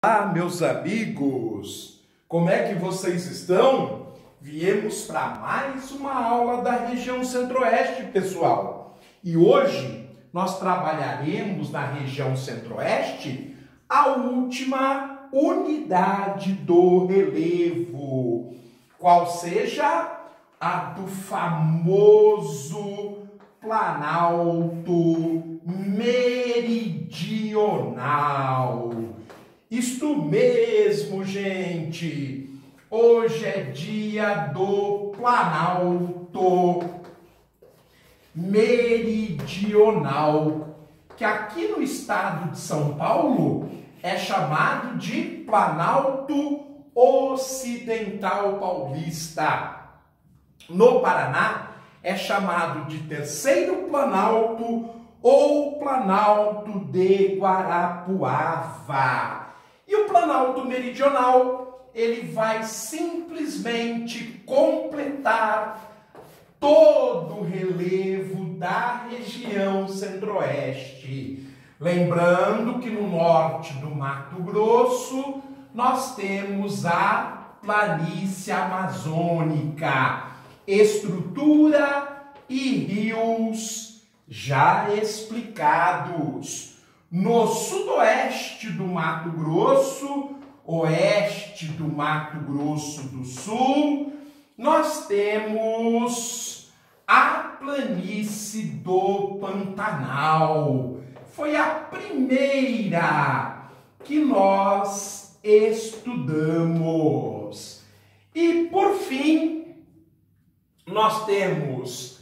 Olá, meus amigos! Como é que vocês estão? Viemos para mais uma aula da região Centro-Oeste, pessoal. E hoje nós trabalharemos na região Centro-Oeste a última unidade do relevo, qual seja a do famoso Planalto Meridional. Isto mesmo, gente! Hoje é dia do Planalto Meridional, que aqui no estado de São Paulo é chamado de Planalto Ocidental Paulista. No Paraná é chamado de Terceiro Planalto ou Planalto de Guarapuava. E o Planalto Meridional, ele vai simplesmente completar todo o relevo da região Centro-Oeste. Lembrando que no norte do Mato Grosso, nós temos a planície amazônica, estrutura e rios já explicados. No sudoeste do Mato Grosso, oeste do Mato Grosso do Sul, nós temos a planície do Pantanal. Foi a primeira que nós estudamos. E, por fim, nós temos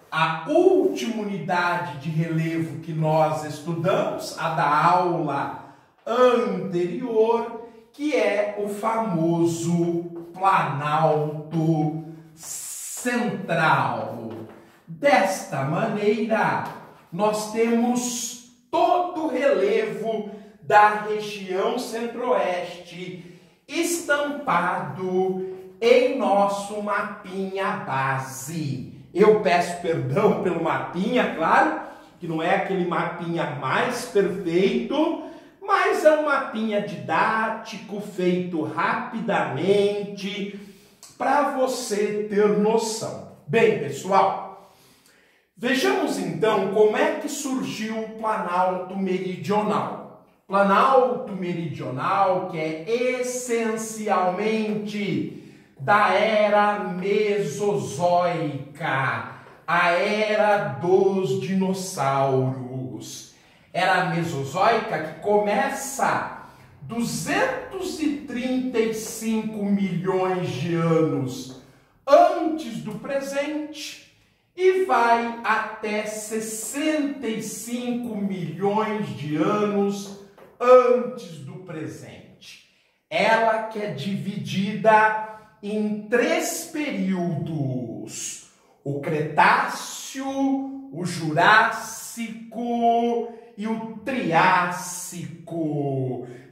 a última unidade de relevo que nós estudamos, a da aula anterior, que é o famoso Planalto Central. Desta maneira, nós temos todo o relevo da região Centro-Oeste estampado em nosso mapinha base. Eu peço perdão pelo mapinha, claro, que não é aquele mapinha mais perfeito, mas é um mapinha didático, feito rapidamente, para você ter noção. Bem, pessoal, vejamos então como é que surgiu o Planalto Meridional. Planalto Meridional, que é essencialmente da era Mesozoica, a era dos dinossauros. Era Mesozoica que começa 235 milhões de anos antes do presente e vai até 65 milhões de anos antes do presente. Ela que é dividida em 3 períodos: o Cretáceo, o Jurássico e o Triássico.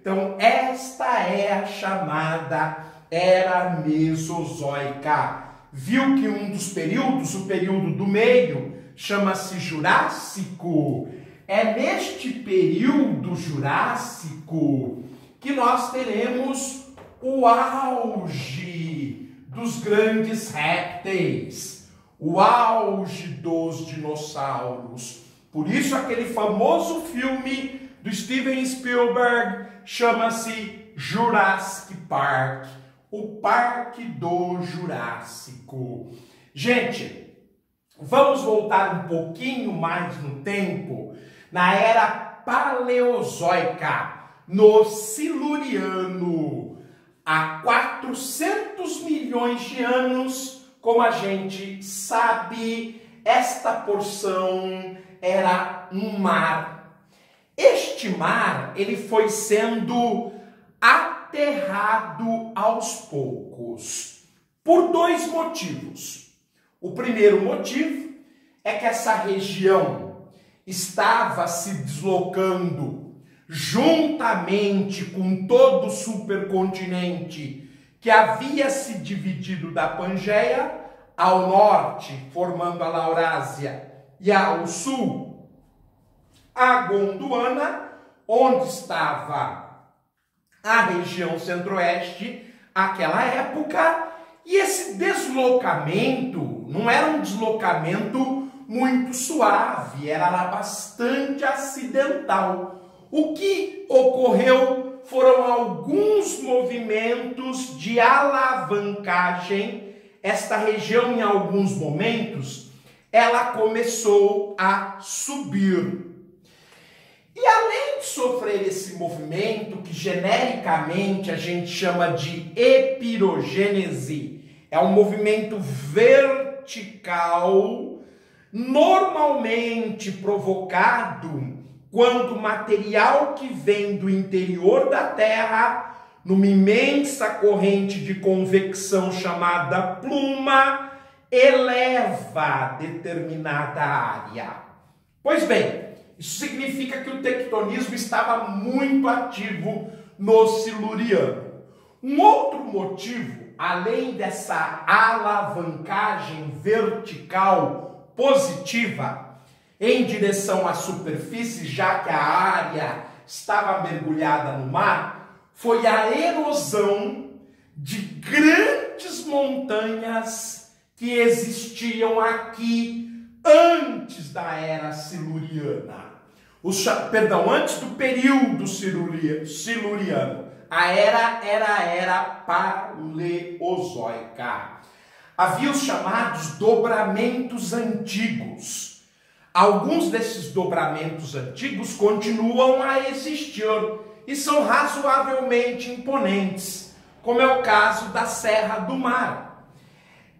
Então, esta é a chamada Era Mesozoica. Viu que um dos períodos, o período do meio, chama-se Jurássico? É neste período Jurássico que nós teremos o auge dos grandes répteis, o auge dos dinossauros. Por isso aquele famoso filme do Steven Spielberg chama-se Jurassic Park, o Parque do Jurássico. Gente, vamos voltar um pouquinho mais no tempo, na era Paleozoica, no Siluriano. Há 400 milhões de anos, como a gente sabe, esta porção era um mar. Este mar, ele foi sendo aterrado aos poucos, por 2 motivos. O primeiro motivo é que essa região estava se deslocando juntamente com todo o supercontinente que havia se dividido da Pangeia, ao norte, formando a Laurásia, e ao sul, a Gondwana, onde estava a região centro-oeste àquela época, e esse deslocamento não era um deslocamento muito suave, era bastante acidental. O que ocorreu foram alguns movimentos de alavancagem. Esta região, em alguns momentos, ela começou a subir. E além de sofrer esse movimento, que genericamente a gente chama de epirogênese, é um movimento vertical, normalmente provocado quando o material que vem do interior da Terra, numa imensa corrente de convecção chamada pluma, eleva determinada área. Pois bem, isso significa que o tectonismo estava muito ativo no Siluriano. Um outro motivo, além dessa alavancagem vertical positiva em direção à superfície, já que a área estava mergulhada no mar, foi a erosão de grandes montanhas que existiam aqui antes da era siluriana. Antes do período siluriano. A era paleozoica. Havia os chamados dobramentos antigos. Alguns desses dobramentos antigos continuam a existir e são razoavelmente imponentes, como é o caso da Serra do Mar.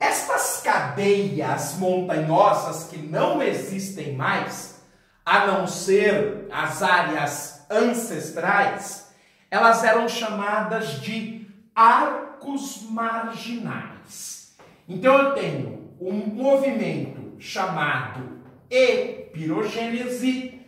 Estas cadeias montanhosas que não existem mais, a não ser as áreas ancestrais, elas eram chamadas de arcos marginais. Então eu tenho um movimento chamado epirogênese,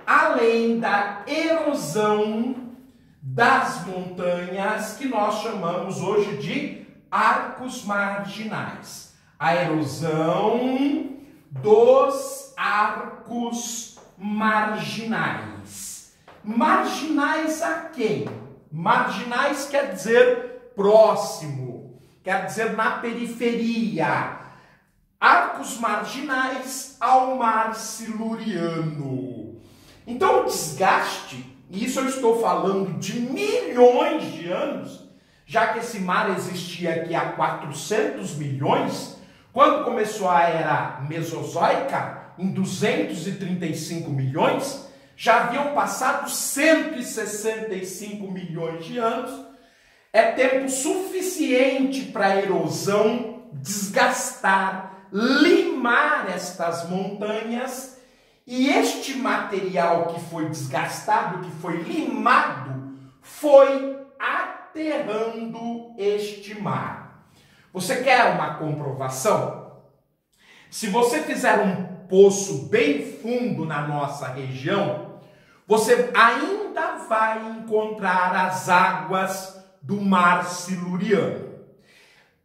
além da erosão das montanhas, que nós chamamos hoje de arcos marginais. A erosão dos arcos marginais. Marginais a quem? Marginais quer dizer próximo, quer dizer na periferia. Arcos marginais ao mar siluriano. Então o desgaste, e isso eu estou falando de milhões de anos, já que esse mar existia aqui há 400 milhões, quando começou a era mesozoica, em 235 milhões, já haviam passado 165 milhões de anos. É tempo suficiente para a erosão desgastar, limar estas montanhas, e este material que foi desgastado, que foi limado, foi aterrando este mar. Você quer uma comprovação? Se você fizer um poço bem fundo na nossa região, você ainda vai encontrar as águas do mar siluriano.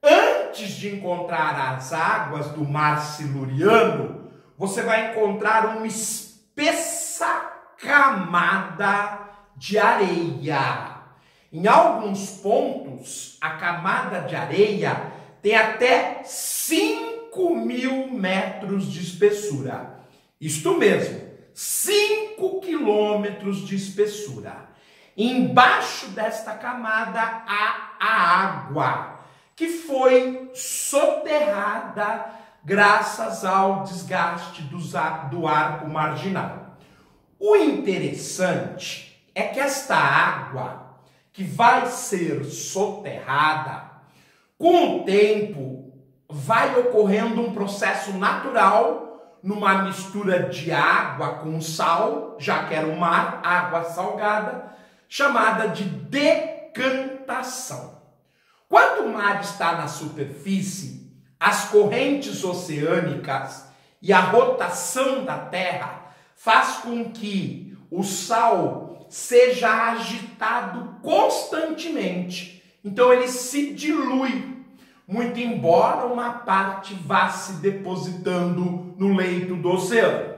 Antes de encontrar as águas do mar siluriano, você vai encontrar uma espessa camada de areia. Em alguns pontos, a camada de areia tem até 5.000 metros de espessura. Isto mesmo, 5 quilômetros de espessura. Embaixo desta camada há a água, que foi soterrada graças ao desgaste do arco marginal. O interessante é que esta água, que vai ser soterrada, com o tempo vai ocorrendo um processo natural numa mistura de água com sal, já que era o mar, água salgada, chamada de decantação. Quando o mar está na superfície, as correntes oceânicas e a rotação da Terra faz com que o sal seja agitado constantemente. Então ele se dilui, muito embora uma parte vá se depositando no leito do oceano.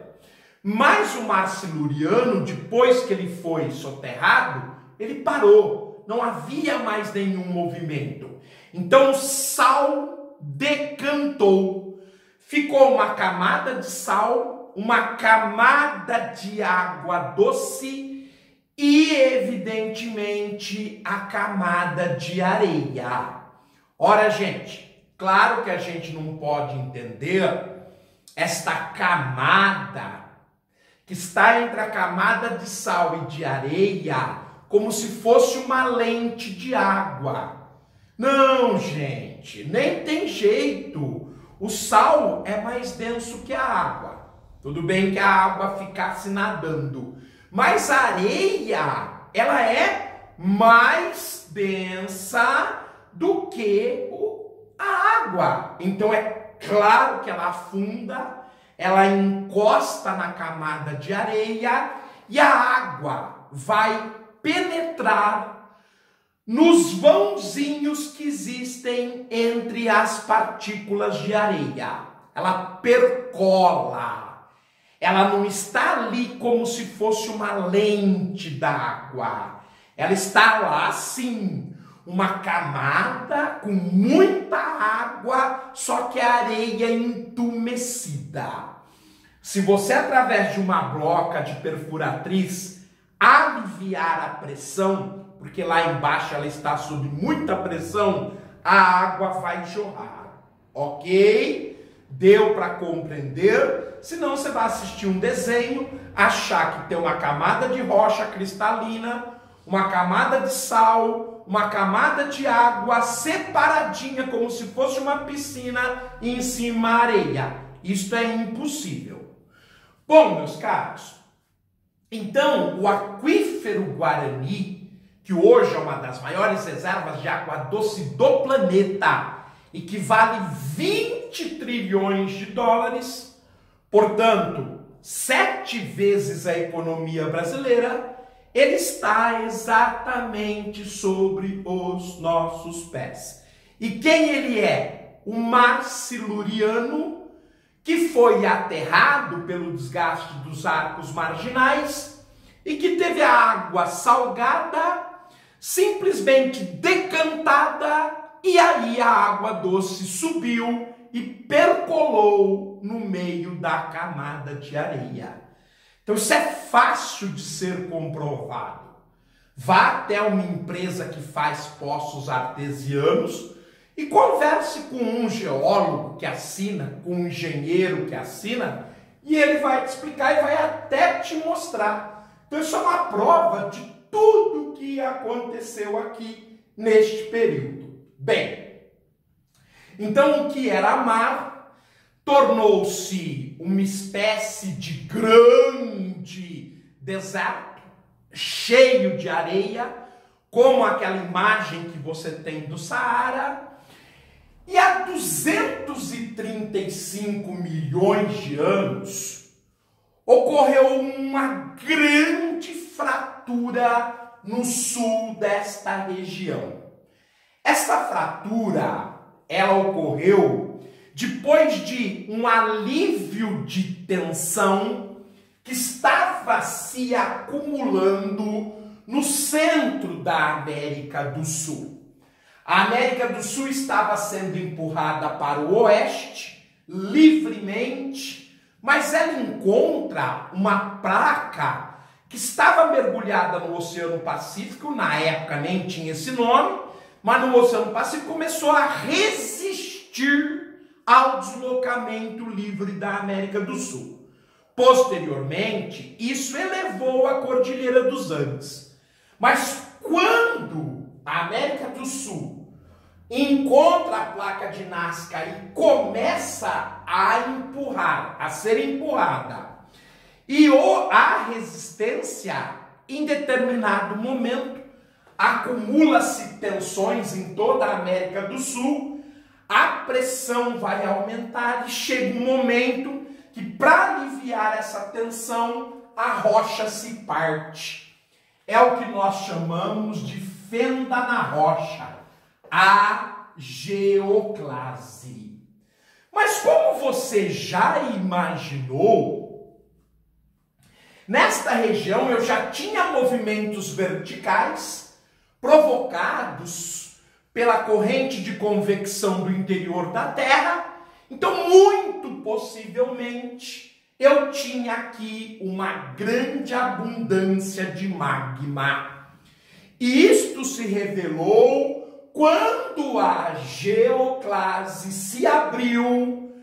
Mas o mar siluriano, depois que ele foi soterrado, ele parou. não havia mais nenhum movimento. Então o sal decantou. Ficou uma camada de sal, uma camada de água doce e, evidentemente, a camada de areia. Ora, gente, claro que a gente não pode entender esta camada que está entre a camada de sal e de areia como se fosse uma lente de água. Não, gente, nem tem jeito. O sal é mais denso que a água. Tudo bem que a água ficasse nadando, mas a areia, ela é mais densa do que a água. Então é claro que ela afunda, ela encosta na camada de areia e a água vai penetrar nos vãozinhos que existem entre as partículas de areia. Ela percola. Ela não está ali como se fosse uma lente d'água. Ela está lá, sim, uma camada com muita água, só que a areia entumecida. Se você, através de uma broca de perfuratriz, aliviar a pressão, porque lá embaixo ela está sob muita pressão, a água vai jorrar. Ok? Deu para compreender? Senão você vai assistir um desenho, achar que tem uma camada de rocha cristalina, uma camada de sal, uma camada de água separadinha, como se fosse uma piscina, e em cima a areia. Isto é impossível. Bom, meus caros, então o aquífero Guarani, que hoje é uma das maiores reservas de água doce do planeta e que vale 20 trilhões de dólares, portanto, 7 vezes a economia brasileira, ele está exatamente sobre os nossos pés. E quem ele é? O Mar Siluriano, que foi aterrado pelo desgaste dos arcos marginais e que teve a água salgada simplesmente decantada, e aí a água doce subiu e percolou no meio da camada de areia. Então isso é fácil de ser comprovado. Vá até uma empresa que faz poços artesianos e converse com um geólogo que assina, com um engenheiro que assina, e ele vai te explicar e vai até te mostrar. Então isso é uma prova de tudo que aconteceu aqui neste período. Bem, então o que era mar tornou-se uma espécie de grande deserto, cheio de areia, como aquela imagem que você tem do Saara. E há 235 milhões de anos ocorreu uma grande fratura no sul desta região. Esta fratura, ela ocorreu depois de um alívio de tensão que estava se acumulando no centro da América do Sul. A América do Sul estava sendo empurrada para o oeste, livremente, mas ela encontra uma placa que estava mergulhada no Oceano Pacífico, na época nem tinha esse nome, mas no Oceano Pacífico começou a resistir ao deslocamento livre da América do Sul. Posteriormente, isso elevou a Cordilheira dos Andes. Mas quando a América do Sul encontra a placa de Nazca e começa a empurrar, a ser empurrada, e a resistência, em determinado momento, acumula-se tensões em toda a América do Sul, a pressão vai aumentar e chega um momento que, para aliviar essa tensão, a rocha se parte. É o que nós chamamos de fenda na rocha, a geoclase. Mas como você já imaginou, nesta região eu já tinha movimentos verticais, provocados pela corrente de convecção do interior da Terra. Então, muito possivelmente, eu tinha aqui uma grande abundância de magma. E isto se revelou quando a geoclase se abriu.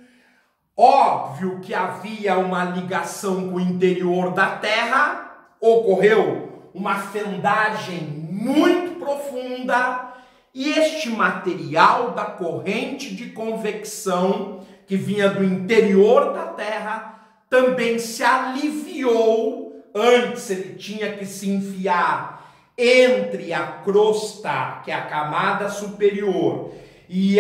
Óbvio que havia uma ligação com o interior da Terra, ocorreu uma fendagem muito profunda, e este material da corrente de convecção que vinha do interior da Terra também se aliviou. Antes ele tinha que se enfiar entre a crosta, que é a camada superior, e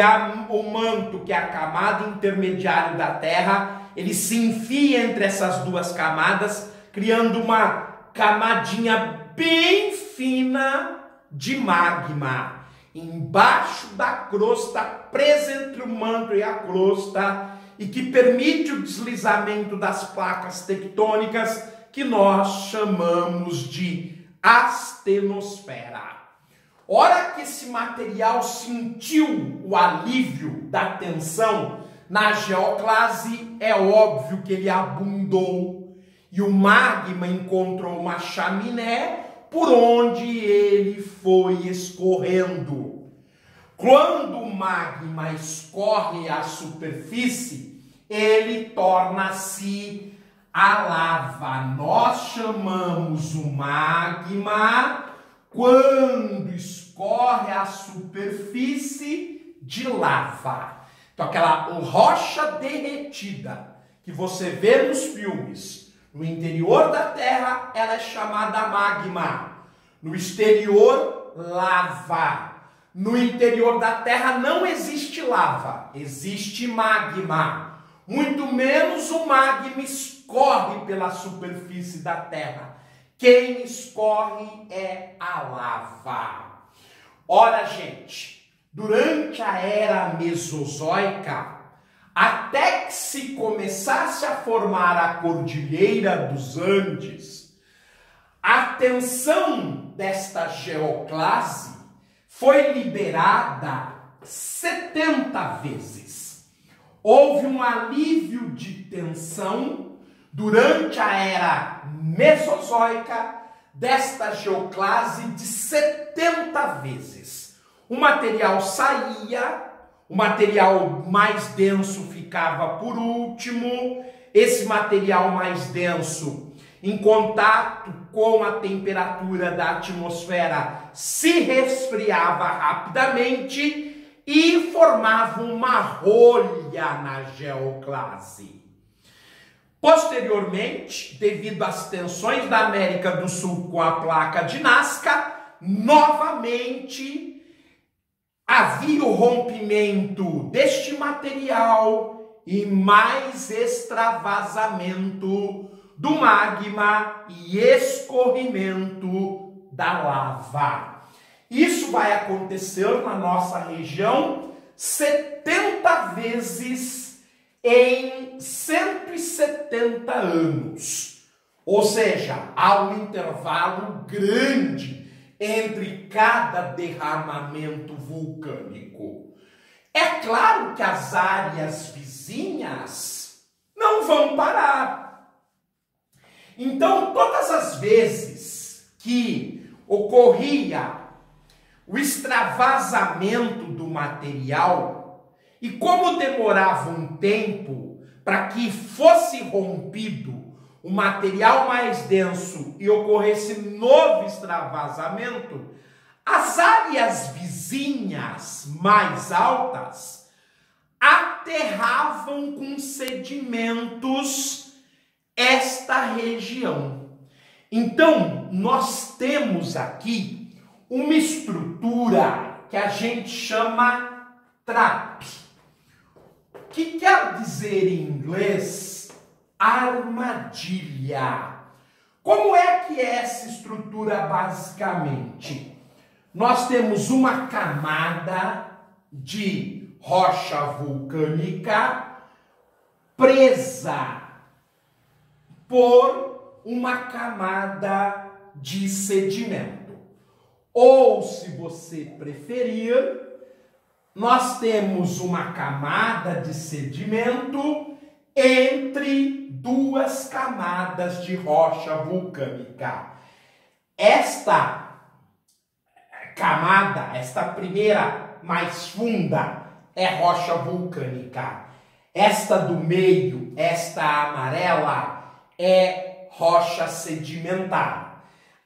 o manto, que é a camada intermediária da Terra. Ele se enfia entre essas duas camadas, criando uma camadinha bem fina de magma. Embaixo da crosta, presa entre o manto e a crosta, e que permite o deslizamento das placas tectônicas, que nós chamamos de astenosfera. Hora que esse material sentiu o alívio da tensão na geoclase, é óbvio que ele abundou, e o magma encontrou uma chaminé por onde ele foi escorrendo. Quando o magma escorre à superfície, ele torna-se a lava. Nós chamamos o magma, quando escorre à superfície, de lava. Então, aquela rocha derretida que você vê nos filmes, no interior da Terra, ela é chamada magma. No exterior, lava. No interior da Terra não existe lava, existe magma. Muito menos o magma escorre pela superfície da Terra. Quem escorre é a lava. Ora, gente, durante a era mesozoica, até que se começasse a formar a Cordilheira dos Andes, a tensão desta geoclase foi liberada 70 vezes. Houve um alívio de tensão durante a era mesozoica desta geoclase de 70 vezes. O material saía, o material mais denso ficava por último. Esse material mais denso, em contato com a temperatura da atmosfera, se resfriava rapidamente e formava uma rolha na geoclase. Posteriormente, devido às tensões da América do Sul com a placa de Nazca, novamente havia o rompimento deste material e mais extravasamento do magma e escorrimento da lava. Isso vai acontecer na nossa região 70 vezes em 170 anos. Ou seja, há um intervalo grande entre cada derramamento vulcânico. É claro que as áreas vizinhas não vão parar. Então, todas as vezes que ocorria o extravasamento do material, e como demorava um tempo para que fosse rompido o material mais denso e ocorresse novo extravasamento, as áreas vizinhas mais altas aterravam com sedimentos esta região. Então, nós temos aqui uma estrutura que a gente chama trap, que quer dizer em inglês armadilha. Como é que é essa estrutura basicamente? Nós temos uma camada de rocha vulcânica presa por uma camada de sedimento. ou, se você preferir, nós temos uma camada de sedimento entre duas camadas de rocha vulcânica. Esta camada, esta primeira mais funda, é rocha vulcânica. Esta do meio, esta amarela, é rocha sedimentar.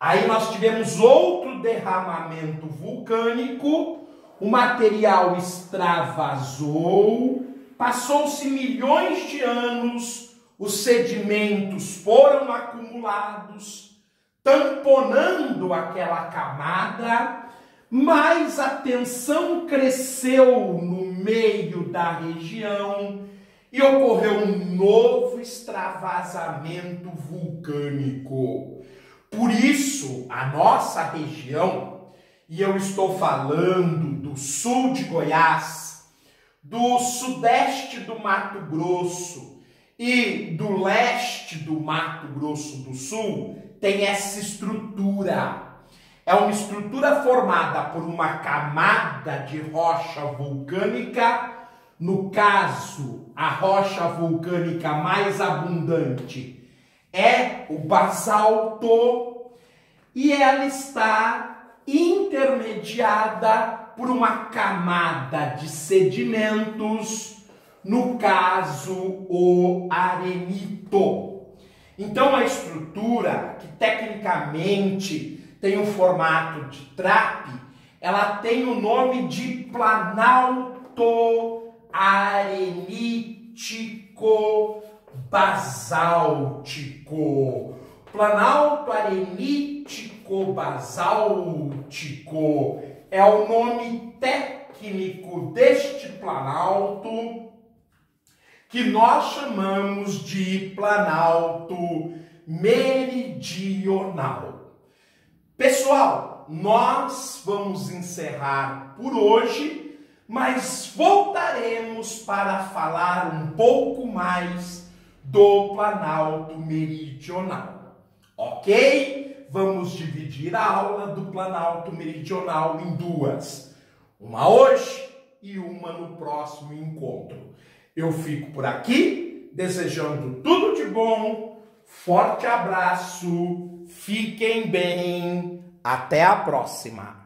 Aí nós tivemos outro derramamento vulcânico, o material extravasou, passou-se milhões de anos, os sedimentos foram acumulados, tamponando aquela camada, mas a tensão cresceu no meio da região e ocorreu um novo extravasamento vulcânico. Por isso, a nossa região, e eu estou falando do sul de Goiás, do sudeste do Mato Grosso e do leste do Mato Grosso do Sul, tem essa estrutura. É uma estrutura formada por uma camada de rocha vulcânica. No caso, a rocha vulcânica mais abundante é o basalto, e ela está intermediada por uma camada de sedimentos, no caso, o arenito. Então, a estrutura, que tecnicamente tem o formato de trape, ela tem o nome de planalto arenítico basáltico. Planalto arenítico basáltico é o nome técnico deste planalto, que nós chamamos de planalto meridional. Pessoal, nós vamos encerrar por hoje, mas voltaremos para falar um pouco mais do Planalto Meridional, ok? Vamos dividir a aula do Planalto Meridional em duas, uma hoje e uma no próximo encontro. Eu fico por aqui, desejando tudo de bom, forte abraço, fiquem bem, até a próxima!